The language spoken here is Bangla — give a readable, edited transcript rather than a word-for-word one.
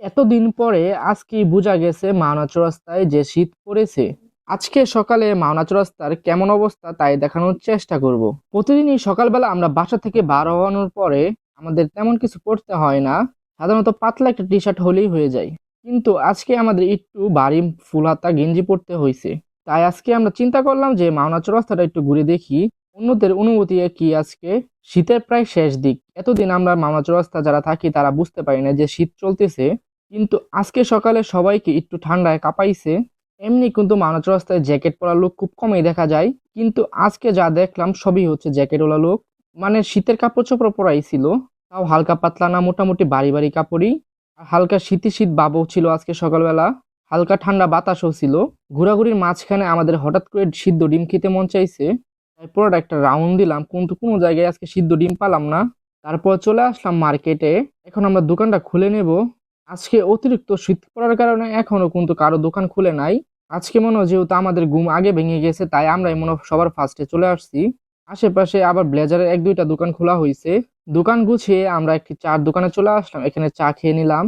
এতদিন পরে আজকেই বোঝা গেছে মাওনা চৌরাস্তায় যে শীত পড়েছে। আজকে সকালে মাওনা চৌরাস্তার কেমন অবস্থা তাই দেখানোর চেষ্টা করব। প্রতিদিনই সকালবেলা আমরা বাসা থেকে বার হওয়ানোর পরে আমাদের তেমন কিছু পড়তে হয় না, সাধারণত পাতলা একটা টি শার্ট হলেই হয়ে যায়। কিন্তু আজকে আমাদের একটু ভারী ফুল হাতা গেঞ্জি পরতে হয়েছে। তাই আজকে আমরা চিন্তা করলাম যে মাওনা চৌরাস্তাটা একটু ঘুরে দেখি অন্যদের অনুভূতি কি আজকে। শীতের প্রায় শেষ দিক, এতদিন আমরা মাওনা চৌরাস্তা যারা থাকি তারা বুঝতে পারি না যে শীত চলতেছে, কিন্তু আজকে সকালে সবাইকে একটু ঠান্ডায় কাঁপাইছে। এমনি কিন্তু মাওনা চৌরাস্তায় জ্যাকেট পরা লোক খুব কমই দেখা যায়, কিন্তু আজকে যা দেখলাম সবই হচ্ছে জ্যাকেটওয়ালা লোক। মানে শীতের কাপড় চোপড় পরাই ছিল, তাও হালকা পাতলা না, মোটামুটি ভারী ভারী কাপড়ই। আর হালকা শীতে শীত ভাবও ছিল আজকে সকালবেলা, হালকা ঠান্ডা বাতাসও ছিল। ঘোরাঘুরির মাঝখানে আমাদের হঠাৎ করে সিদ্ধ ডিম খেতে মন চাইছে, তাই পুরোটা একটা রাউন্ড দিলাম, কিন্তু কোনো জায়গায় আজকে সিদ্ধ ডিম পালাম না। তারপর চলে আসলাম মার্কেটে, এখন আমরা দোকানটা খুলে নেব। আজকে অতিরিক্ত শীত পড়ার কারণে এখনো কিন্তু কারো দোকান খুলে নাই। আজকে মনে হয় যেহেতু আমাদের ঘুম আগে ভেঙে গেছে, তাই আমরাই মনে হয় সবার ফার্স্টে চলে আসছি। আশেপাশে আবার ব্লেজারের এক দুইটা দোকান খোলা হয়েছে। দোকান গুছিয়ে আমরা একটি চার দোকানে চলে আসলাম, এখানে চা খেয়ে নিলাম।